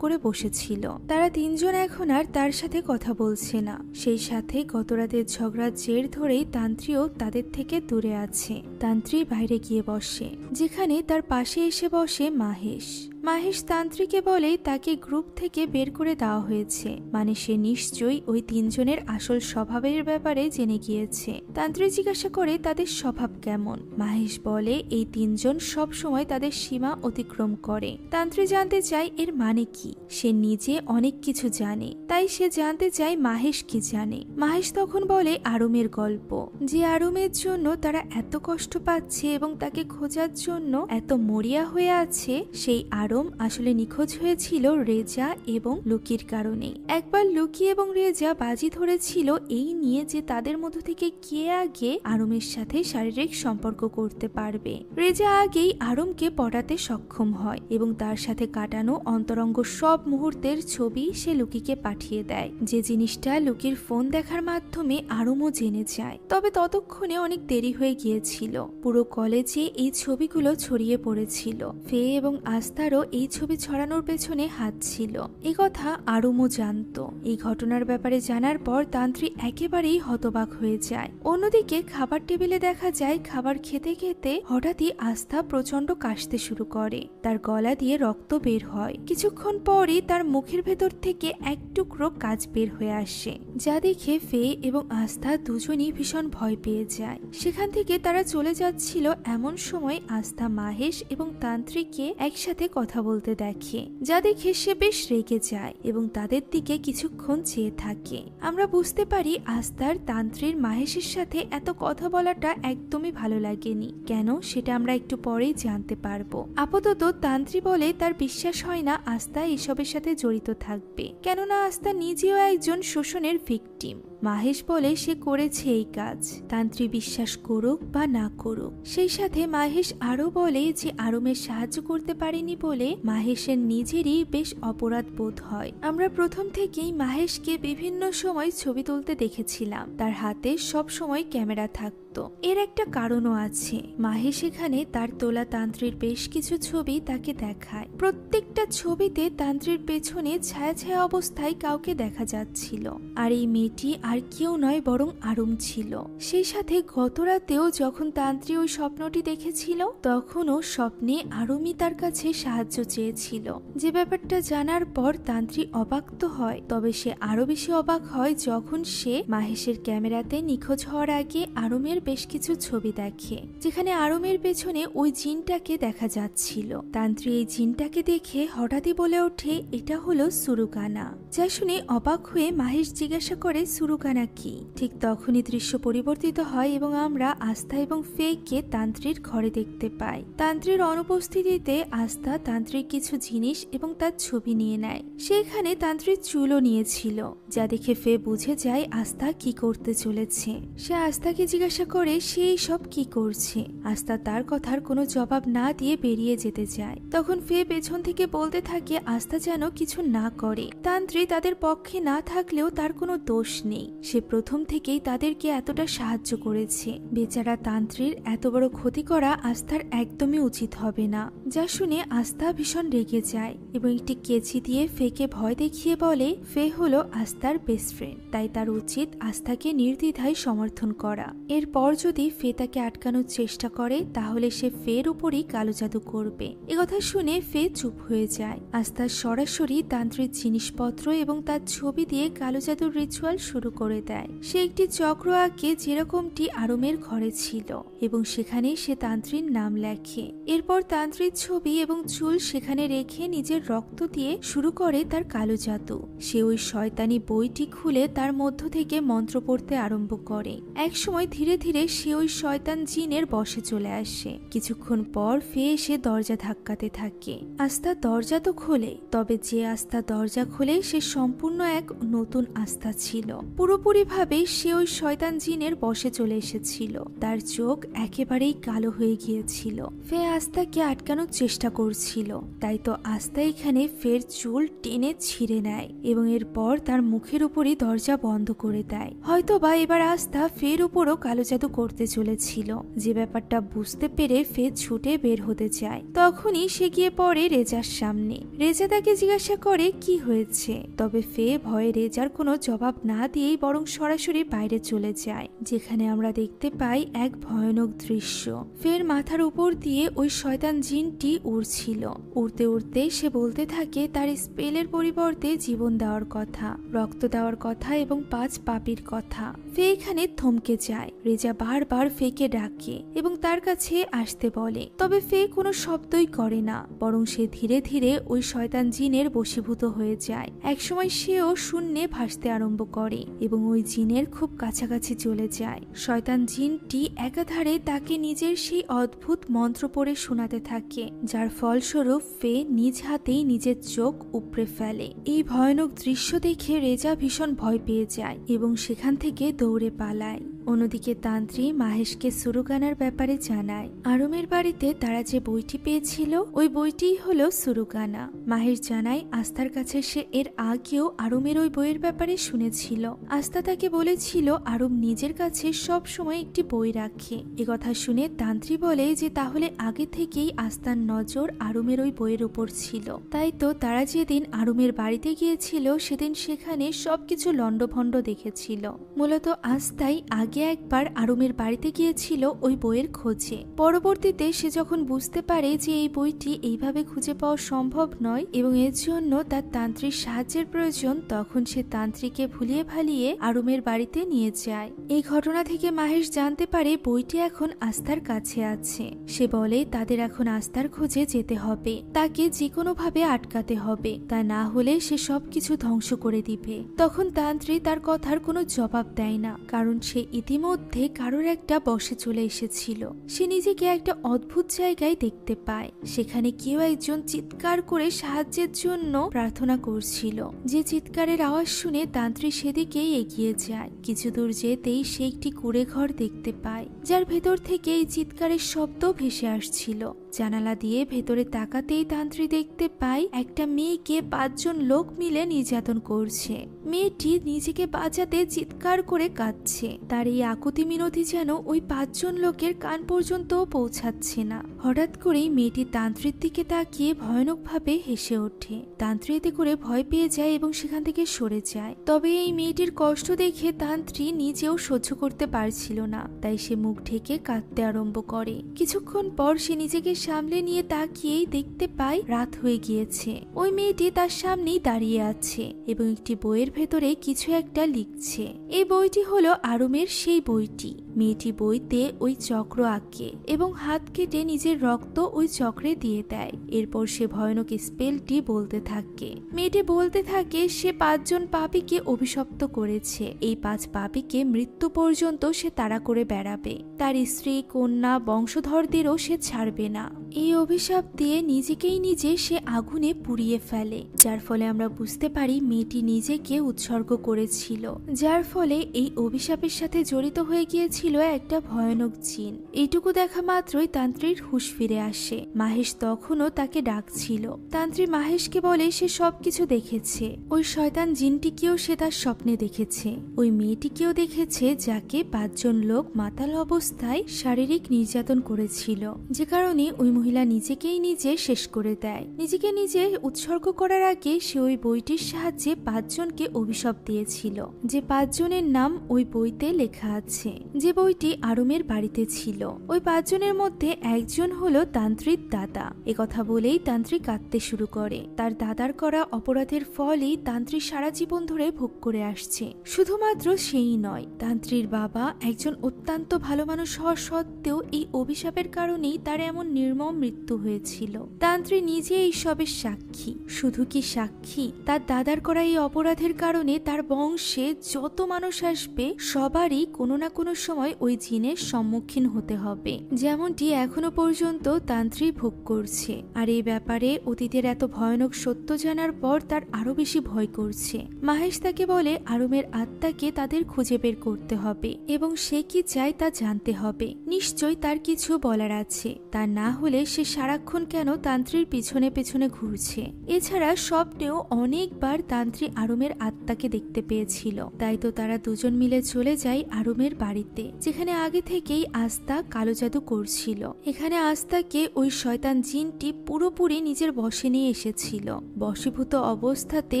করে বসেছিল। তারা তিনজন এখন আর তার সাথে কথা বলছে না। সেই সাথে গত রাতের ঝগড়ার জের ধরেই তান্ত্রীও তাদের থেকে দূরে আছে। তান্ত্রী বাইরে গিয়ে বসে, যেখানে তার পাশে এসে বসে মাহেশ। মাহেশ তান্ত্রীকে বলে তাকে গ্রুপ থেকে বের করে দেওয়া হয়েছে, মানে সে নিশ্চয়ই ওই তিনজনের আসল স্বভাবের ব্যাপারে জেনে গিয়েছে। তান্ত্রী জিজ্ঞাসা করে তাদের স্বভাব কেমন। মাহেশ বলে এই তিনজন সব সময় তাদের সীমা অতিক্রম করে। তান্ত্রী জানতে চায় এর মানে কি। সে নিজে অনেক কিছু জানে, তাই সে জানতে চায় মাহেশ কি জানে। মাহেশ তখন বলে আরুমের গল্প, যে আরুমের জন্য তারা এত কষ্ট পাচ্ছে এবং তাকে খোঁজার জন্য এত মরিয়া হয়ে আছে। সেই আরুম আসলে নিখোঁজ হয়েছিল রেজা এবং লুকির কারণে। একবার লুকি এবং রেজা বাজি ধরেছিল এই নিয়ে যে তাদের মধ্য থেকে কে আগে আরুমের সাথে শারীরিক সম্পর্ক করতে পারবে। রেজা আগেই আরুমকে পটাতে সক্ষম হয় এবং তার সাথে কাটানো অন্তরঙ্গ সব মুহূর্তের ছবি সে লুকিকে পাঠিয়ে দেয়, যে জিনিসটা লুকির ফোন দেখার মাধ্যমে আরুমও জেনে যায়। তবে ততক্ষণে অনেক দেরি হয়ে গিয়েছিল। পুরো কলেজে এই ছবিগুলো ছড়িয়ে পড়েছিল। ফে এবং আস্থারও এই ছবি ছড়ানোর পেছনে হাত ছিল। এই কথা আরুমও জানতো। এই ঘটনার ব্যাপারে জানার পর তান্ত্রী একেবারেই হতবাক হয়ে যায়। অন্যদিকে খাবার টেবিলে দেখা যায় খাবার খেতে খেতে হঠাৎই আস্থা প্রচন্ড কাশতে শুরু করে। তার গলা দিয়ে রক্ত বের হয়। কিছুক্ষণ পরই তার মুখের ভেতর থেকে এক টুকরো কাঁচ বের হয়ে আসে, যা দেখে ফে এবং আস্থা দুজনই ভীষণ ভয় পেয়ে যায়। সেখান থেকে তারা চলে যাচ্ছিল এমন সময় আস্থা মাহেশ এবং তান্ত্রীকে একসাথে কথা বলতে দেখে, যা দেখে সে বেশ রেগে যায় এবং তাদের দিকে কিছুক্ষণ চেয়ে থাকে। আমরা বুঝতে পারি আস্থার তান্ত্রীর মাহেশের সাথে এত কথা বলাটা একদমই ভালো লাগেনি। কেন সেটা আমরা একটু পরেই জানতে পারবো। আপাতত তান্ত্রী বলে তার বিশ্বাস হয় না আস্থা এসবের সাথে জড়িত থাকবে, কেননা আস্থা নিজেও একজন শোষণের ভিকটিম। মাহেশ বলে সে করেছে এই কাজ, তান্ত্রী বিশ্বাস করুক বা না করুক। সেই সাথে মাহেশ আরো বলে যে আরুমের সাহায্য করতে পারেনি বলে মাহেশের নিজেরই বেশ অপরাধ বোধ হয়। আমরা প্রথম থেকেই মাহেশকে বিভিন্ন সময় ছবি তুলতে দেখেছিলাম, তার হাতে সব সময় ক্যামেরা থাকতো। এর একটা কারণও আছে। মাহেশ এখানে তার তোলা তান্ত্রীর বেশ কিছু ছবি তাকে দেখায়। প্রত্যেকটা ছবিতে তান্ত্রীর পেছনে ছায়া ছায়া অবস্থায় কাউকে দেখা যাচ্ছিল, আর এই মেয়েটি আর কেউ নয় বরং আরুম ছিল। সেই সাথে গত রাতেও যখন তান্ত্রী ওই স্বপ্নটি দেখেছিল তখনও স্বপ্নে আরুমই তার কাছে সাহায্য চেয়েছিল। যে ব্যাপারটা জানার পর তান্ত্রী অবাক তো হয়, তবে সে আরো বেশি অবাক হয় যখন সে মাহেশের ক্যামেরাতে নিখোঁজ হওয়ার আগে আরুমের বেশ কিছু ছবি দেখে, যেখানে আরুমের পেছনে ওই জিনটাকে দেখা যাচ্ছিল। তান্ত্রী এই জিনটাকে দেখে হঠাৎই বলে ওঠে এটা হলো সুরুকানা। যা শুনে অবাক হয়ে মাহেশ জিজ্ঞাসা করে সুরুকানা কি। ঠিক তখনই দৃশ্য পরিবর্তিত হয় এবং আমরা আস্থা এবং ফেকে তান্ত্রীর ঘরে দেখতে পাই। তান্ত্রীর অনুপস্থিতিতে আস্থা তান্ত্রিক কিছু জিনিস এবং তার ছবি নিয়ে নেয়। সেখানে তান্ত্রীর চুলও নিয়েছিল, যা দেখে ফে বুঝে যায় আস্থা কি করতে চলেছে। সে আস্থাকে জিজ্ঞাসা করে সে সব কি করছে। আস্থা তার কথার কোনো জবাব না দিয়ে বেরিয়ে যেতে চায়। তখন ফে পেছন থেকে বলতে থাকে আস্থা যেন কিছু না করে। তান্ত্রী তাদের পক্ষে না থাকলেও তার কোনো দোষ নেই, সে প্রথম থেকেই তাদেরকে এতটা সাহায্য করেছে। বেচারা তান্ত্রীর এত বড় ক্ষতি করা আস্থার একদমই উচিত হবে না। যা শুনে আস্থা ভীষণ রেগে যায় এবং একটি কেচি দিয়ে ফেকে ভয় দেখিয়ে বলে ফে হলো আস্থার বেস্ট ফ্রেন্ড, তাই তার উচিত আস্থাকে নির্দ্বিধায় সমর্থন করা। এরপর যদি ফে তাকে আটকানোর চেষ্টা করে তাহলে সে ফের উপরই কালো জাদু করবে। একথা শুনে ফে চুপ হয়ে যায়। আস্থা সরাসরি তান্ত্রিক জিনিসপত্র এবং তার ছবি দিয়ে কালো জাদুর রিচুয়াল শুরু করে দেয়। সে একটি চক্র আঁকে যেরকমটি আরুমের ঘরে ছিল এবং সেখানে সে তান্ত্রীর নাম লেখে। এরপর তান্ত্রীর ছবি এবং চুল সেখানে রেখে নিজের রক্ত দিয়ে শুরু করে তার কালো জাদু। সে ওই শয়তানি বইটি খুলে তার মধ্য থেকে মন্ত্র পড়তে আরম্ভ করে। একসময় ধীরে ধীরে সে ওই শয়তান জিনের বশে চলে আসে। কিছুক্ষণ পর ফে এসে দরজা ধাক্কাতে থাকে। আস্থা দরজা তো খোলে, তবে যে আস্থা দরজা খোলে সে সম্পূর্ণ এক নতুন আস্থা ছিল। পুরোপুরিভাবে সে ওই শয়তান জিনের বশে চলে এসেছিল। তার চোখ একেবারেই কালো হয়ে গিয়েছিল। ফে আস্থাকে আটকানোর চেষ্টা করছিল, তাই তো আস্থা এখানে ফের চুল টেনে ছিঁড়ে নেয় এবং এরপর তার মুখের উপরই দরজা বন্ধ করে দেয়। হয়তোবা এবার আস্থা ফের উপরও কালো জাদু করতে চলেছিল। যে ব্যাপারটা বুঝতে পেরে ফে ছুটে বের হতে চায়। তখনই সে গিয়ে পড়ে রেজার সামনে। রেজা তাকে জিজ্ঞাসা করে কি হয়েছে, তবে ফে ভয়ে রেজার কোনো জবাব না দিয়েই বরং সরাসরি বাইরে চলে যায়, যেখানে আমরা দেখতে পাই এক ভয়ানক দৃশ্য। ফের মাথার উপর দিয়ে ওই শয়তান জিনটি উড়ছিল। উড়তে উড়তে সে বলতে থাকে তার স্পেলের পরিবর্তে জীবন দেওয়ার কথা, রক্ত দেওয়ার কথা এবং 5 পাপীর কথা। ফে এখানে থমকে যায়। রেজা বারবার ফেকে ডাকে এবং তার কাছে আসতে বলে, তবে ফে কোনো শব্দই করে না, বরং সে ধীরে ধীরে ওই শয়তান জিনের বশীভূত হয়ে যায়। একসময় সেও শূন্যে ভাসতে আরম্ভ করে এবং ওই জিনের খুব কাছাকাছি চলে যায়। শয়তান জিনটি একাধারে তাকে নিজের সেই অদ্ভুত মন্ত্র পড়ে শোনাতে থাকে, যার ফলস্বরূপ ফে নিজ হাতেই নিজের চোখ উপড়ে ফেলে। এই ভয়ানক দৃশ্য দেখে রেজা ভীষণ ভয় পেয়ে যায় এবং সেখান থেকে দৌড়ে পালায়। অন্যদিকে তান্ত্রী মাহেশকে সুরুকানার ব্যাপারে জানায়। আরুমের বাড়িতে তারা যে বইটি পেয়েছিল ওই বইটিই হলো সুরুকানা। মাহেশ জানায় আস্থার কাছে সে এর আগেও আরুমের ওই বইয়ের ব্যাপারে শুনেছিল। আস্থা তাকে বলেছিল আরুম নিজের কাছে সব সময় একটি বই রাখে। একথা শুনে তান্ত্রী বলে যে তাহলে আগে থেকেই আস্থার নজর আরুমের ওই বইয়ের উপর ছিল। তাই তো তারা যেদিন আরুমের বাড়িতে গিয়েছিল সেদিন সেখানে সবকিছু লন্ডভন্ড দেখেছিল। মূলত আস্থাই আগে একবার আরুমের বাড়িতে গিয়েছিল ওই বইয়ের খোঁজে। পরবর্তীতে সে যখন বুঝতে পারে যে এই বইটি এইভাবে খুঁজে পাওয়া সম্ভব নয় এবং এর জন্য তার তান্ত্রিক সাহায্যের প্রয়োজন, তখন সে তান্ত্রিককে ভুলিয়ে ভালিয়ে আরুমের বাড়িতে নিয়ে যায়। এই ঘটনা থেকে মাহেশ জানতে পারে বইটি এখন আস্থার কাছে আছে। সে বলে তাদের এখন আস্থার খোঁজে যেতে হবে, তাকে যে কোনো ভাবে আটকাতে হবে, তা না হলে সে সবকিছু ধ্বংস করে দিবে। তখন তান্ত্রী তার কথার কোনো জবাব দেয় না, কারণ সে ইতিমধ্যে কারোর একটা বশে চলে এসেছিল। সে নিজেকে একটা অদ্ভুত জায়গায় দেখতে পায়। সেখানে কেউ একজন চিৎকার করে সাহায্যের জন্য প্রার্থনা করছিল। যে চিৎকারের আওয়াজ শুনে তান্ত্রী সেদিকেই এগিয়ে যায়। কিছু দূর যেতেই সে একটি কুঁড়ে ঘর দেখতে পায়, যার ভেতর থেকে এই চিৎকারের শব্দ ভেসে আসছিল। জানালা দিয়ে ভেতরে তাকাতেই তান্ত্রী দেখতে পায় একটা মেয়েকে 5 জন লোক মিলে নির্যাতন করছে। মেয়েটি নিজেকে বাঁচাতে চিৎকার করে কাঁদছে। তার এই আকুতি মিনতি যেন ওই 5 জন লোকের কান পর্যন্ত পৌঁছাচ্ছে না। হঠাৎ করেই মেয়েটি তান্ত্রীর দিকে তাকিয়ে ভয়ানকভাবে হেসে ওঠে। তান্ত্রী এতে করে ভয় পেয়ে যায় এবং সেখান থেকে সরে যায়। তবে এই মেয়েটির কষ্ট দেখে তান্ত্রী নিজেও সহ্য করতে পারছিল না, তাই সে মুখ ঢেকে কাঁদতে আরম্ভ করে। কিছুক্ষণ পর সে নিজেকে সামলে নিয়ে তাকিয়েই দেখতে পায় রাত হয়ে গিয়েছে। ওই মেয়েটি তার সামনেই দাঁড়িয়ে আছে এবং একটি বইয়ের ভেতরে কিছু একটা লিখছে। এই বইটি হলো আরুমের সেই বইটি। মেয়েটি বইতে ওই চক্র আঁকে এবং হাত কেটে নিজের রক্ত ওই চক্রে দিয়ে দেয়। এরপর সে ভয়ানক স্পেলটি বলতে থাকে। মেয়েটি বলতে থাকে সে 5 জন পাপীকে অভিশপ্ত করেছে। এই 5 পাপীকে মৃত্যু পর্যন্ত সে তাড়া করে বেড়াবে। তার স্ত্রী, কন্যা, বংশধরদেরও সে ছাড়বে না। এই অভিশাপ দিয়ে নিজেকেই নিজে সে আগুনে পুড়িয়ে ফেলে, যার ফলে আমরা বুঝতে পারি মেয়েটি নিজেকে উৎসর্গ করেছিল, যার ফলে এই অভিশাপের সাথে জড়িত হয়ে গিয়েছিল একটা ভয়ানক জিন। এইটুকু দেখা মাত্রই তান্ত্রীর হুঁশ ফিরে আসে। মাহেশ তখনও তাকে ডাকছিল। তান্ত্রী মাহেশকে বলে সে সবকিছু দেখেছে। ওই শয়তান জিনটিকেও সে তার স্বপ্নে দেখেছে। ওই মেয়েটিকেও দেখেছে যাকে 5 জন লোক মাতাল অবস্থায় শারীরিক নির্যাতন করেছিল, যে কারণে ওই মহিলা নিজেকেই নিজে শেষ করে দেয়। নিজেকে নিজে উৎসর্গ করার আগে সে ওই বইটির সাহায্যে 5 জনকে অভিশাপ দিয়েছিল, যে 5 জনের নাম ওই বইতে লেখা আছে, যে বইটি আরুমের বাড়িতে ছিল। ওই 5 জনের মধ্যে একজন হলো তান্ত্রিক দাদা। একথা বলেই তান্ত্রিক কাঁদতে শুরু করে। তার দাদার করা অপরাধের ফলই তান্ত্রিক সারা জীবন ধরে ভোগ করে আসছে। শুধুমাত্র সেই নয়, তান্ত্রীর বাবা একজন অত্যন্ত ভালো মানুষ হওয়া সত্ত্বেও এই অভিশাপের কারণেই তার এমন নির্মম মৃত্যু হয়েছিল। তান্ত্রী নিজে এই সবের সাক্ষী। শুধু কি সাক্ষী, তার দাদার করা এই অপরাধের কারণে তার বংশে যত মানুষ আসবে সবারই কোনো না কোনো সময় ওই জিনের সম্মুখীন হতে হবে, যেমনটি এখনো পর্যন্ত তান্ত্রী ভোগ করছে। আর এই ব্যাপারে অতীতের এত ভয়ানক সত্য জানার পর তার আরো বেশি ভয় করছে। মাহেশ তাকে বলে আরুমের আত্মাকে তাদের খুঁজে বের করতে হবে এবং সে কি চায় তা জানতে হবে। নিশ্চয় তার কিছু বলার আছে, তা না হলে সে সারাক্ষণ কেন তান্ত্রীর পিছনে পেছনে ঘুরছে। এছাড়া স্বপ্নেও অনেকবার তান্ত্রী আরুমের আত্মাকে দেখতে পেয়েছিল। তাই তো তারা দুজন মিলে চলে যায় আরুমের বাড়িতে, যেখানে আগে থেকেই আস্থা কালো জাদু করছিল। এখানে আস্থাকে ওই শয়তান জিনটি পুরোপুরি নিজের বশে নিয়ে এসেছিল। বশীভূত অবস্থাতে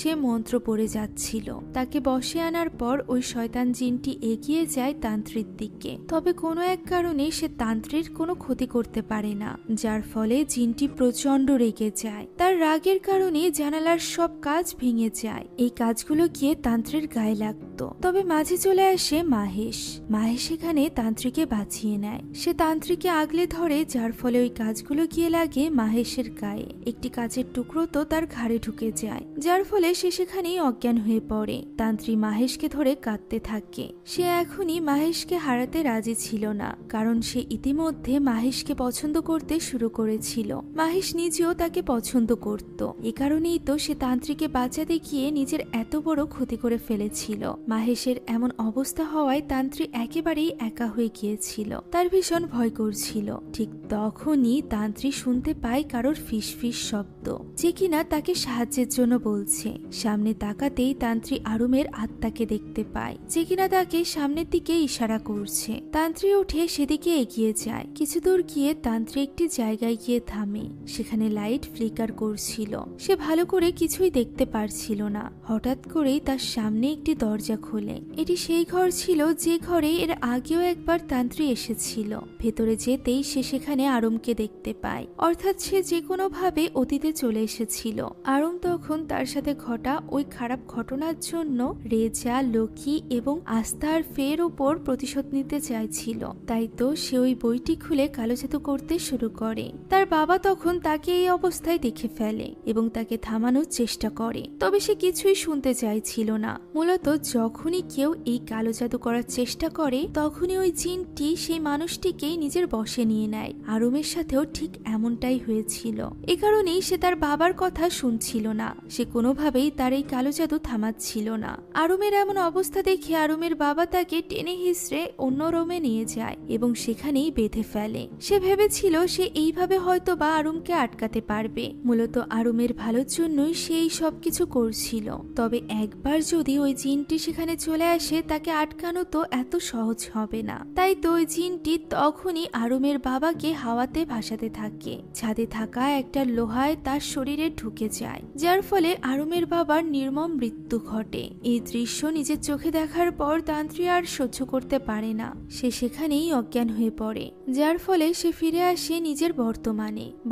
সে মন্ত্র পড়ে যাচ্ছিল। তাকে বশে আনার পর ওই শয়তান জিনটি এগিয়ে যায় তান্ত্রীর দিকে। তবে কোনো এক কারণে সে তান্ত্রীর কোনো ক্ষতি করতে পারে না, যার ফলে জিনটি প্রচন্ড রেগে যায়। তার রাগের কারণে জানালার সব কাজ ভেঙে যায়। এই কাজগুলো গিয়ে তান্ত্রীর গায়ে লাগতো। তবে মাঝে চলে আসে মাহেশ। মাহেশ এখানে তান্ত্রীকে বাঁচিয়ে নেয়। সে তান্ত্রীকে আগলে ধরে, যার ফলে ওই কাজগুলো গিয়ে লাগে মাহেশের গায়ে। একটি কাচের টুকরো তো তার ঘাড়ে ঢুকে যায়, যার ফলে সে সেখানেই অজ্ঞান হয়ে পড়ে। তান্ত্রী মাহেশকে ধরে কাঁদতে থাকে। সে এখনই মাহেশকে হারাতে রাজি ছিল না, কারণ সে ইতিমধ্যে মাহেশকে পছন্দ করতে শুরু করেছিল। মাহেশ নিজেও তাকে পছন্দ করত। এ কারণেই তো সে তান্ত্রীকে বাঁচাতে গিয়ে নিজের এত বড় ক্ষতি করে ফেলেছিল। মাহেশের এমন অবস্থা হওয়ায় তান্ত্রী একেবারেই একা হয়ে গিয়েছিল। তার ভীষণ ভয় করছিল। ঠিক তখনই তান্ত্রী শুনতে পায় কারোর ফিসফিস শব্দ, যে কিনা তাকে সাহায্যের জন্য বলছে। সামনে তাকাতেই তান্ত্রী আরুমের আত্মাকে দেখতে পায়, যে কিনা তাকে সামনের দিকে ইশারা করছে। তান্ত্রী উঠে সেদিকে এগিয়ে যায়। কিছু দূর গিয়ে তান্ত্রী একটি জায়গায় গিয়ে থামে। সেখানে লাইট ফ্লিকার করছিল। সে ভালো করে কিছুই দেখতে পারছিল না। হঠাৎ করেই তার সামনে একটি দরজা খোলে। এটি সেই ঘর ছিল যে ঘরে এর আগেও একবার তান্ত্রী এসেছিল। ভেতরে যেতেই সে সেখানে আরুমকে দেখতে পায়, অর্থাৎ সে যে কোনো ভাবে অতীতে চলে এসেছিল। আরুম তখন তার সাথে ঘটা ওই খারাপ ঘটনার জন্য রেজা, লকি এবং আস্থার ফের উপর প্রতিশোধ নিতে চাইছিল। তাই তো সে ওই বইটি খুলে কালো জাদু করতে শুরু করে। তার বাবা তখন তাকে এই অবস্থায় দেখে ফেলে এবং তাকে থামানোর চেষ্টা করে। তবে সে কিছুই শুনতে চাইছিল না। মূলত যখনই কেউ এই কালো জাদু করার চেষ্টা করে, তখনই ওই জিনটি সেই মানুষটিকেই নিজের বশে নিয়ে নেয়। আরুমের সাথেও ঠিক এমনটাই হয়েছিল। এ কারণেই সে তার বাবার কথা শুনছিল না। সে কোনোভাবেই তার এই কালো জাদু থামাচ্ছিল না। আরুমের এমন অবস্থা দেখে আরুমের বাবা তাকে টেনে হিসড়ে অন্য রুমে নিয়ে যায় এবং সেখানেই বেঁধে ফেলে। সে ভেবেছিল সে এইভাবে হয়তো বা আরুমকে আটকাতে পারবে। মূলত আরুমের ভালোর জন্যই সেই সবকিছু করছিল। তবে একবার যদি ওই জিনটি সেখানে চলে আসে তাকে আটকানো তো এত সহজ হবে না। তাই তো ওই জিনটি তখনই আরুমের বাবাকে হাওয়াতে ভাসাতে থাকে। ছাদে থাকা একটা লোহায় তার শরীরে ঢুকে যায়, যার ফলে আরুমের বাবার নির্মম মৃত্যু ঘটে। এই দৃশ্য নিজের চোখে দেখার পর তান্ত্রী আর সহ্য করতে পারে না। সে সেখানেই অজ্ঞান হয়ে পড়ে, যার ফলে সে ফিরে আসে নিজের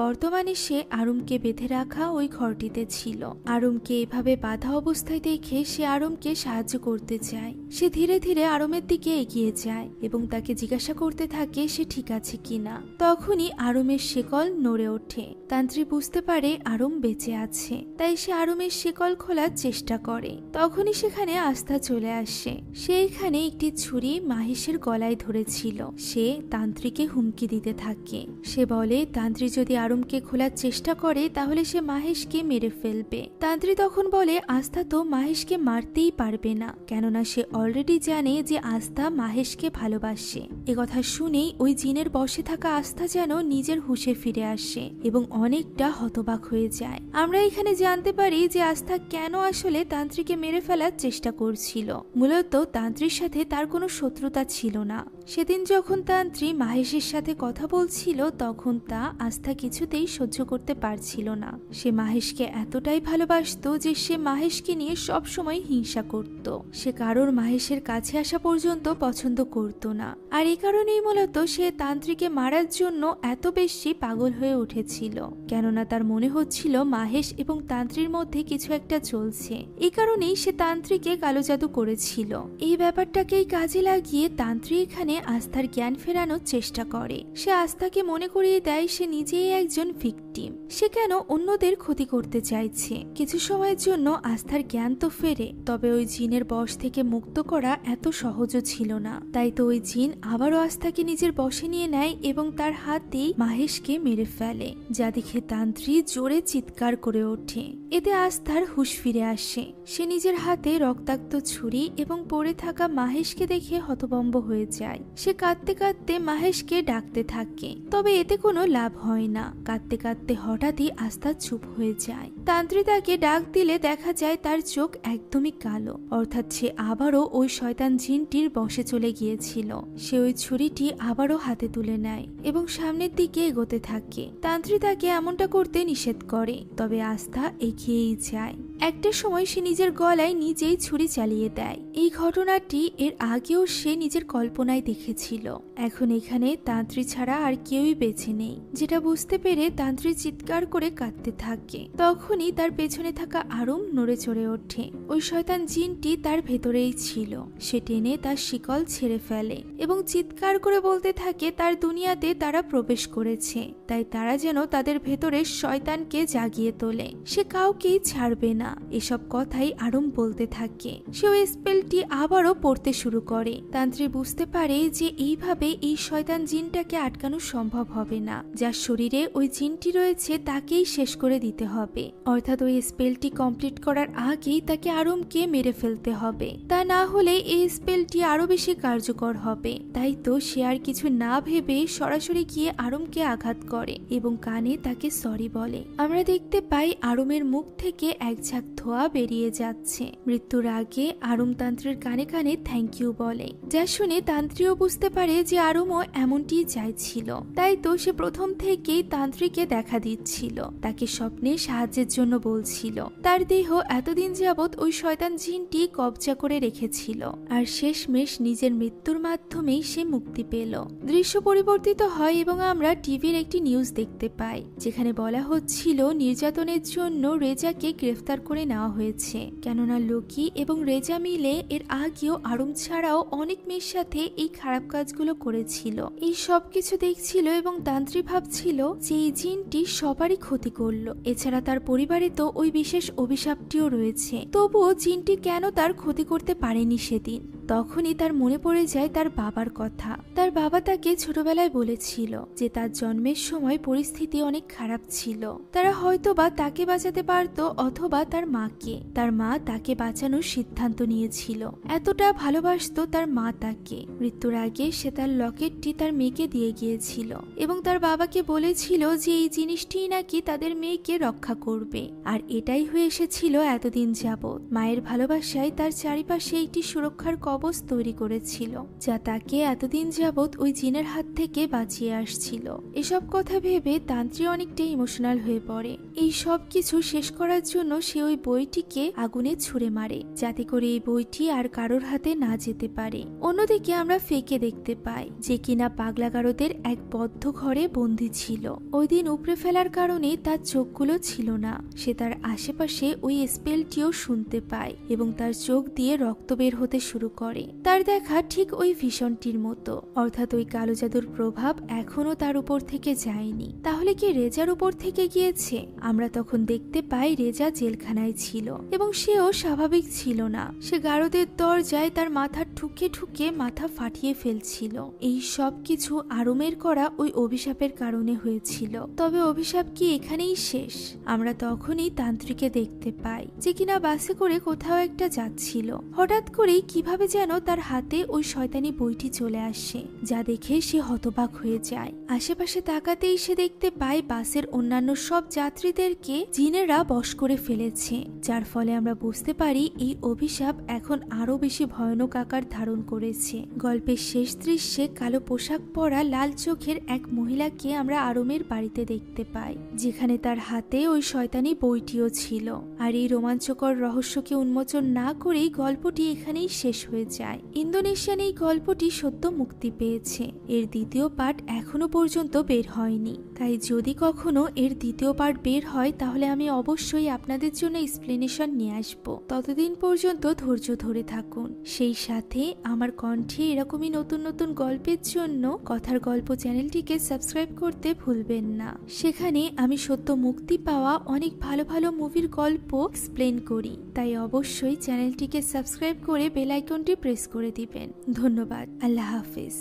বর্তমানে সে আরুমকে বেঁধে রাখা ওই ঘরটিতে ছিল। আরুমকে এভাবে বাধা অবস্থায় দেখে সে আরুমকে সাহায্য করতে চায়। সে ধীরে ধীরে আরুমের দিকে এগিয়ে যায় এবং তাকে জিজ্ঞাসা করতে থাকে সে ঠিক আছে কিনা। তখনই আরুমের শেকল নড়ে ওঠে। তান্ত্রী বুঝতে পারে আরুম বেঁচে আছে, তাই সে আরুমের শেকল খোলার চেষ্টা করে। তখনই সেখানে আস্থা চলে আসে। সে এখানে একটি ছুরি মাহেশের গলায় ধরেছিল। সে তান্ত্রীকে হুমকি দিতে থাকে। সে বলে তান্ত্রী যদি আরুমকে খোলার চেষ্টা করে তাহলে সে মাহেশকে মেরে ফেলবে। তান্ত্রী তখন বলে আস্থা তো মাহেশকে মারতেই পারবে না, কেননা সে অলরেডি জানে যে আস্থা মাহেশকে ভালোবাসে। একথা শুনেই ওই জিনের বশে থাকা আস্থা যেন নিজের হুঁশে ফিরে আসে এবং অনেকটা হতবাক হয়ে যায়। আমরা এখানে জানতে পারি যে আস্থা কেন আসলে তান্ত্রীকে মেরে ফেলার চেষ্টা করছিল। মূলত তান্ত্রীর সাথে তার কোনো শত্রুতা ছিল না। সেদিন যখন তান্ত্রী মাহেশের সাথে কথা বলছিল তখন তা আস্থা কিছুতেই সহ্য করতে পারছিল না। সে মাহেশকে এতটাই ভালোবাসতো যে সে মাহেশকে নিয়ে সব সময় হিংসা করত। সে কারোর মাহেশের কাছে আসা পর্যন্ত পছন্দ করত না। আর এই কারণেই মূলত সে তান্ত্রীকে মারার জন্য এত বেশি পাগল হয়ে উঠেছিল, কেননা তার মনে হচ্ছিল মাহেশ এবং তান্ত্রীর মধ্যে কিছু একটা চলছে। এই কারণেই সে তান্ত্রীকে কালো জাদু করেছিল। এই ব্যাপারটাকেই কাজে লাগিয়ে তান্ত্রী এখানে আস্থার জ্ঞান ফেরানোর চেষ্টা করে। সে আস্থাকে মনে করিয়ে দেয় সে নিজেই একজন ভিকটিম। সে কেন অন্যদের ক্ষতি করতে চাইছে। কিছু সময়ের জন্য আস্থার জ্ঞান তো ফেরে, তবে ওই জিনের বশ থেকে মুক্ত করা এত সহজও ছিল না। তাই তো ওই জিন আবারও আস্থাকে নিজের বশে নিয়ে নেয় এবং তার হাতেই মাহেশকে মেরে ফেলে, যা দেখে তান্ত্রী জোরে চিৎকার করে ওঠে। এতে আস্থার হুঁশ ফিরে আসে। সে নিজের হাতে রক্তাক্ত ছুরি এবং পড়ে থাকা মাহেশকে দেখে হতভম্ব হয়ে যায়। সে কাঁদতে কাঁদতে মাহেশকে ডাকতে থাকে, তবে এতে কোনো লাভ হয় না। কাঁদতে কাঁদতে হঠাৎই আস্থা চুপ হয়ে যায়। তান্ত্রী তাকে ডাক দিলে দেখা যায় তার চোখ একদমই কালো, অর্থাৎ সে আবারও ওই শয়তান জিনটির বশে চলে গিয়েছিল। সে ওই ছুরিটি আবারও হাতে তুলে নেয় এবং সামনের দিকে এগোতে থাকে। তান্ত্রী তাকে এমনটা করতে নিষেধ করে, তবে আস্থা এগিয়েই যায়। একটা সময় সে নিজের গলায় নিজেই ছুরি চালিয়ে দেয়। এই ঘটনাটি এর আগেও সে নিজের কল্পনায় দেখেছিল। এখন এখানে তান্ত্রী ছাড়া আর কেউই বেঁচে নেই, যেটা বুঝতে পেরে তান্ত্রী চিৎকার করে কাঁদতে থাকে। তখনই তার পেছনে থাকা আরুম নড়ে চড়ে ওঠে। ওই শয়তান জিনটি তার ভেতরেই ছিল। সে টেনে তার শিকল ছেড়ে ফেলে এবং চিৎকার করে বলতে থাকে তার দুনিয়াতে তারা প্রবেশ করেছে, তাই তারা যেন তাদের ভেতরে শয়তানকে জাগিয়ে তোলে। সে কাউকেই ছাড়বে না। এসব কথাই আরুম বলতে থাকে। সে ওই স্পেলটি আবারও পড়তে শুরু করে। তান্ত্রী বুঝতে পারে যে এইভাবে এই শয়তান জিনটাকে আটকানো সম্ভব হবে না। যার শরীরে ওই জিনটি রয়েছে তাকেই শেষ করে দিতে হবে, অর্থাৎ ওই স্পেলটি কমপ্লিট করার আগেই তাকে আরুমকে মেরে ফেলতে হবে। তা না হলে এই স্পেলটি আরো বেশি কার্যকর হবে। তাই তো সে আর কিছু না ভেবে সরাসরি গিয়ে আরুমকে আঘাত করে এবং কানে তাকে সরি বলে। আমরা দেখতে পাই আরুমের মুখ থেকে এক ঝাঁক ধোঁয়া বেরিয়ে যাচ্ছে। মৃত্যুর আগে আরুম তান্ত্রীর কানে কানে থ্যাংক ইউ বলে, যা শুনে তান্ত্রীও বুঝতে পারে যে আরুমও এমনটি চাইছিল। তাই তো সে প্রথম থেকেই তান্ত্রীকে দেখা দিচ্ছিল, তাকে স্বপ্নে সাহায্যের জন্য বলছিল। তার দেহ এতদিন যাবৎ ওই শয়তান জিনটি কবজা করে রেখেছিল, আর শেষমেশ নিজের মৃত্যুর মাধ্যমেই সে মুক্তি পেল। দৃশ্য পরিবর্তিত হয় এবং আমরা টিভির একটি নিউজ দেখতে পাই, যেখানে বলা হচ্ছিল নির্যাতনের জন্য রেজাকে গ্রেফতার করে নেওয়া হয়েছে, কেননা লোকি এবং রেজা মিলে এর আগেও আরুম ছাড়াও অনেক মেয়ের সাথে এই খারাপ কাজগুলো করেছিল। এই সব কিছু দেখছিল এবং তান্ত্রী ভাবছিল যে এই জিনটি সবারই ক্ষতি করলো। এছাড়া তার পরিবারে তো ওই বিশেষ অভিশাপটিও রয়েছে, তবুও জিনটি কেন তার ক্ষতি করতে পারেনি সেদিন। তখনই তার মনে পড়ে যায় তার বাবার কথা। তার বাবা তাকে ছোটবেলায় বলেছিল যে তার জন্মের সময় পরিস্থিতি অনেক খারাপ ছিল, তারা হয়তোবা তাকে বাঁচাতে পারত অথবা তার মাকে। তার মা তাকে বাঁচানোর সিদ্ধান্ত নিয়েছিল, এতটা ভালোবাসতো তার মা তাকে। মৃত্যুর আগে সে তার লকেটটি তার মেয়েকে দিয়ে গিয়েছিল এবং তার বাবাকে বলেছিল যে এই জিনিসটিই নাকি তাদের মেয়েকে রক্ষা করবে। আর এটাই হয়ে এসেছিল এতদিন যাবৎ। মায়ের ভালোবাসায় তার চারিপাশে একটি সুরক্ষার কবচ তৈরি করেছিল, যা তাকে এতদিন যাবৎ ওই জিনের হাত থেকে বাঁচিয়ে আসছিল। এসব কথা ভেবে তান্ত্রী অনেকটাই ইমোশনাল হয়ে পড়ে। এই সব কিছু শেষ করার জন্য সে ওই বইটিকে আগুনে ছুঁড়ে মারে, যাতে করে এই বইটি আর কারোর হাতে না যেতে পারে। অন্যদিকে আমরা ফেকে দেখতে পাই যে কিনা পাগলাগারদের এক বদ্ধ ঘরে বন্দী ছিল। ওই দিন উপড়ে ফেলার কারণে তার চোখগুলো ছিল না। সে তার আশেপাশে ওই স্পেলটিও শুনতে পায় এবং তার চোখ দিয়ে রক্ত বের হতে শুরু করে। তার দেখা ঠিক ওই ভীষণটির মতো, অর্থাৎ ওই কালো জাদুর প্রভাব এখনো তার উপর থেকে যায়নি। তাহলে কি রেজার উপর থেকে গিয়েছে? আমরা তখন দেখতে পাই রেজা জেলখানায় ছিল এবং সেও স্বাভাবিক ছিল না। সে গারদের দরজায় তার মাথা ঠুকে ঠুকে মাথা ফাটিয়ে ফেলছিল। এই সব কিছু আরমের করা ওই অভিশাপের কারণে হয়েছিল। তবে অভিশাপ কি এখানেই শেষ? আমরা তখনই তান্ত্রিকে দেখতে পাই যে কিনা বাসে করে কোথাও একটা যাচ্ছিল। হঠাৎ করেই কিভাবে যেন তার হাতে ওই শয়তানি বইটি চলে আসে, যা দেখে সে হতবাক হয়ে যায়। আশেপাশে তাকাতেই সে দেখতে পায় বাসের অন্যান্য সব যাত্রীদেরকে জিনেরা বশ করে ফেলেছে, যার ফলে আমরা বুঝতে পারি এই অভিশাপ এখন আরো বেশি ভয়ানক আকার ধারণ করেছে। গল্পের শেষ দৃশ্যে কালো পোশাক পরা লাল চোখের এক মহিলাকে আমরা আরমের বাড়িতে দেখতে পাই, যেখানে তার হাতে ওই শয়তানি বইটিও ছিল। আর এই রোমাঞ্চকর রহস্যকে উন্মোচন না করেই গল্পটি এখানেই শেষ হয়ে যায়। ইন্দোনেশিয়ান এই গল্পটি সদ্য মুক্তি পেয়েছে। এর দ্বিতীয় পার্ট এখনো পর্যন্ত বের হয়নি, তাই যদি কখনো এর দ্বিতীয় পার্ট বের হয় তাহলে আমি অবশ্যই আপনাদের জন্য এক্সপ্লেনেশন নিয়ে আসবো। ততদিন পর্যন্ত ধৈর্য ধরে থাকুন। সেই সাথে আমার কণ্ঠে এরকমই নতুন নতুন গল্পের জন্য কথার গল্প চ্যানেলটিকে সাবস্ক্রাইব করতে ভুলবেন না। সেখানে আমি সদ্য মুক্তি পাওয়া অনেক ভালো ভালো মুভির গল্প এক্সপ্লেন করি, তাই অবশ্যই চ্যানেলটিকে সাবস্ক্রাইব করে বেল আইকনটি প্রেস করে দিবেন। ধন্যবাদ। আল্লাহ হাফেজ।